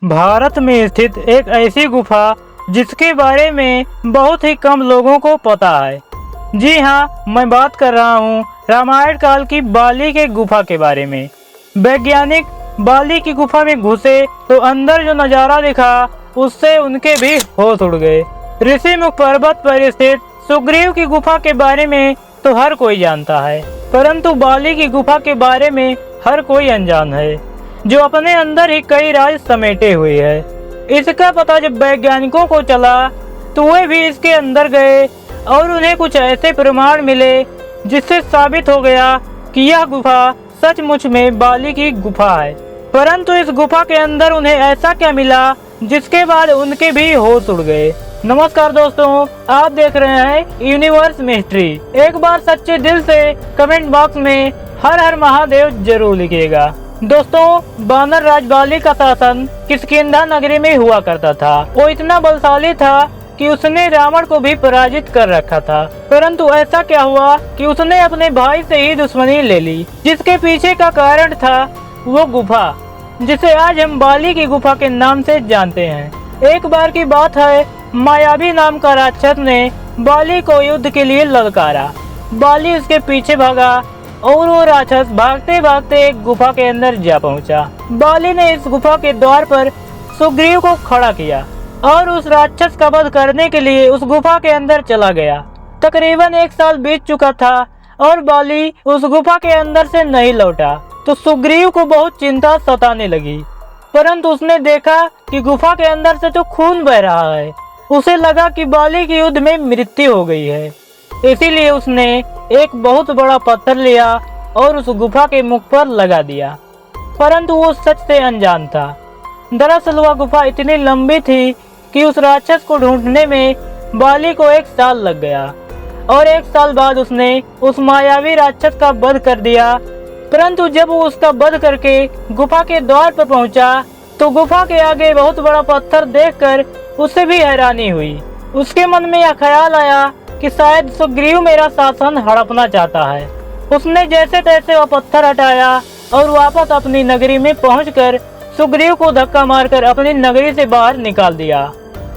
भारत में स्थित एक ऐसी गुफा जिसके बारे में बहुत ही कम लोगों को पता है। जी हाँ, मैं बात कर रहा हूँ रामायण काल की बाली के गुफा के बारे में। वैज्ञानिक बाली की गुफा में घुसे तो अंदर जो नज़ारा दिखा उससे उनके भी होश उड़ गए। ऋषिमुख पर्वत पर स्थित सुग्रीव की गुफा के बारे में तो हर कोई जानता है, परंतु बाली की गुफा के बारे में हर कोई अनजान है, जो अपने अंदर ही कई राज समेटे हुए है। इसका पता जब वैज्ञानिकों को चला तो वे भी इसके अंदर गए और उन्हें कुछ ऐसे प्रमाण मिले जिससे साबित हो गया कि यह गुफा सचमुच में बाली की गुफा है। परंतु इस गुफा के अंदर उन्हें ऐसा क्या मिला जिसके बाद उनके भी होश उड़ गए। नमस्कार दोस्तों, आप देख रहे हैं यूनिवर्स मिस्ट्री। एक बार सच्चे दिल से कमेंट बॉक्स में हर हर महादेव जरूर लिखिएगा। दोस्तों, बानर राज बाली का शासन किष्किंधा नगरी में हुआ करता था। वो इतना बलशाली था कि उसने रावण को भी पराजित कर रखा था। परंतु ऐसा क्या हुआ कि उसने अपने भाई से ही दुश्मनी ले ली, जिसके पीछे का कारण था वो गुफा, जिसे आज हम बाली की गुफा के नाम से जानते हैं। एक बार की बात है, मायावी नाम का राक्षस ने बाली को युद्ध के लिए ललकारा। बाली उसके पीछे भागा और वो राक्षस भागते भागते एक गुफा के अंदर जा पहुंचा। बाली ने इस गुफा के द्वार पर सुग्रीव को खड़ा किया और उस राक्षस का वध करने के लिए उस गुफा के अंदर चला गया। तकरीबन 1 साल बीत चुका था और बाली उस गुफा के अंदर से नहीं लौटा, तो सुग्रीव को बहुत चिंता सताने लगी। परंतु उसने देखा कि गुफा के अंदर से तो खून बह रहा है। उसे लगा कि बाली की युद्ध में मृत्यु हो गई है, इसीलिए उसने एक बहुत बड़ा पत्थर लिया और उस गुफा के मुख पर लगा दिया। परंतु वो सच से अनजान था। दरअसल वह गुफा इतनी लंबी थी कि उस राक्षस को ढूंढने में बाली को 1 साल लग गया और 1 साल बाद उसने उस मायावी राक्षस का वध कर दिया। परंतु जब वो उसका वध करके गुफा के द्वार पर पहुंचा तो गुफा के आगे बहुत बड़ा पत्थर देखकर उसे भी हैरानी हुई। उसके मन में यह ख्याल आया कि शायद सुग्रीव मेरा शासन हड़पना चाहता है। उसने जैसे तैसे वह पत्थर हटाया और वापस अपनी नगरी में पहुंचकर सुग्रीव को धक्का मारकर अपनी नगरी से बाहर निकाल दिया।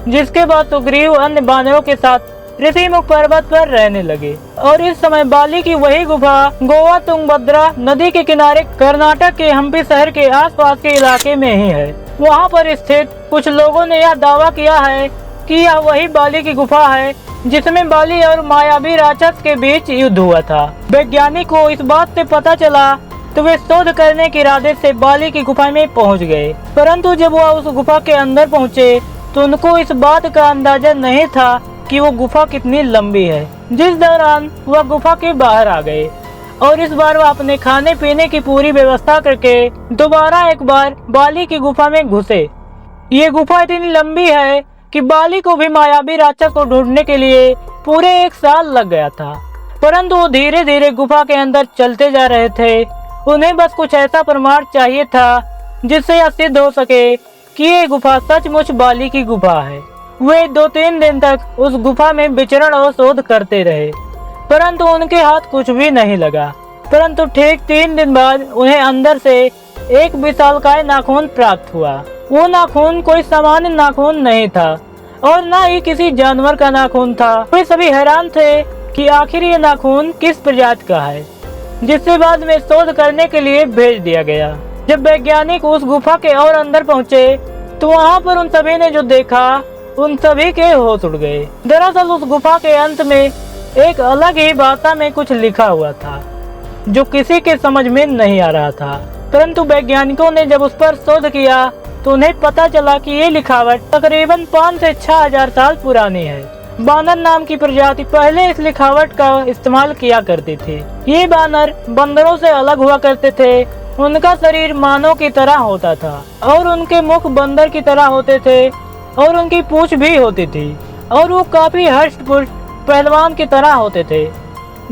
जिसके बाद सुग्रीव अन्य बानरों के साथ ऋषिमुख पर्वत पर रहने लगे। और इस समय बाली की वही गुफा गोवा तुंगभद्रा नदी के किनारे कर्नाटक के हम्पी शहर के आसपास के इलाके में ही है। वहां पर स्थित कुछ लोगों ने यह दावा किया है कि यह वही बाली की गुफा है जिसमें बाली और मायावी राक्षस के बीच युद्ध हुआ था। वैज्ञानिक को इस बात से पता चला तो वे शोध करने के इरादे से बाली की गुफा में पहुंच गए। परंतु जब वह उस गुफा के अंदर पहुंचे तो उनको इस बात का अंदाजा नहीं था कि वो गुफा कितनी लंबी है। जिस दौरान वह गुफा के बाहर आ गए और इस बार वह अपने खाने पीने की पूरी व्यवस्था करके दोबारा एक बार बाली की गुफा में घुसे। ये गुफा इतनी लंबी है कि बाली को भी मायावी राक्षस को ढूंढने के लिए पूरे 1 साल लग गया था। परंतु वो धीरे धीरे गुफा के अंदर चलते जा रहे थे। उन्हें बस कुछ ऐसा प्रमाण चाहिए था जिससे यह सिद्ध हो सके कि ये गुफा सचमुच बाली की गुफा है। वे 2-3 दिन तक उस गुफा में विचरण और शोध करते रहे, परंतु उनके हाथ कुछ भी नहीं लगा। परंतु ठीक 3 दिन बाद उन्हें अंदर से एक विशालकाय नाखून प्राप्त हुआ। वो नाखून कोई सामान्य नाखून नहीं था और न ही किसी जानवर का नाखून था। वे सभी हैरान थे कि आखिर ये नाखून किस प्रजाति का है, जिससे बाद में शोध करने के लिए भेज दिया गया। जब वैज्ञानिक उस गुफा के और अंदर पहुंचे तो वहां पर उन सभी ने जो देखा उन सभी के होश उड़ गए। दरअसल उस गुफा के अंत में एक अलग ही भाषा में कुछ लिखा हुआ था जो किसी के समझ में नहीं आ रहा था। परंतु वैज्ञानिकों ने जब उस पर शोध किया तो उन्हें पता चला कि ये लिखावट तकरीबन 5 से 6 हजार साल पुरानी है। बानर नाम की प्रजाति पहले इस लिखावट का इस्तेमाल किया करती थी। ये बानर बंदरों से अलग हुआ करते थे। उनका शरीर मानव की तरह होता था और उनके मुख बंदर की तरह होते थे और उनकी पूंछ भी होती थी और वो काफी हष्ट-पुष्ट पहलवान की तरह होते थे।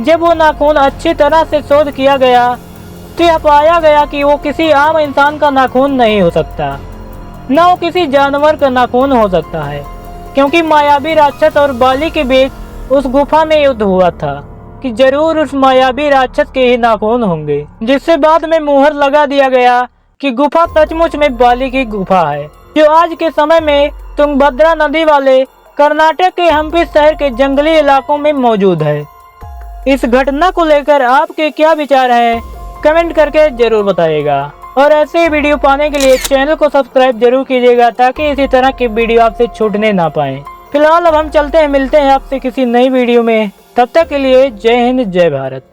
जब वो नाखून अच्छी तरह से शोध किया गया तो यह पाया गया कि वो किसी आम इंसान का नाखून नहीं हो सकता, न वो किसी जानवर का नाखून हो सकता है, क्योंकि मायावी राक्षस और बाली के बीच उस गुफा में युद्ध हुआ था कि जरूर उस मायावी राक्षस के ही नाखून होंगे, जिससे बाद में मुहर लगा दिया गया कि गुफा सचमुच में बाली की गुफा है। जो आज के समय में तुंगभद्रा नदी वाले कर्नाटक के हम्पी शहर के जंगली इलाकों में मौजूद है। इस घटना को लेकर आपके क्या विचार हैं? कमेंट करके जरूर बताइएगा और ऐसे ही वीडियो पाने के लिए चैनल को सब्सक्राइब जरूर कीजिएगा ताकि इसी तरह की वीडियो आपसे छूटने ना पाए। फिलहाल अब हम चलते हैं, मिलते हैं आपसे किसी नई वीडियो में। तब तक के लिए जय हिंद, जय भारत।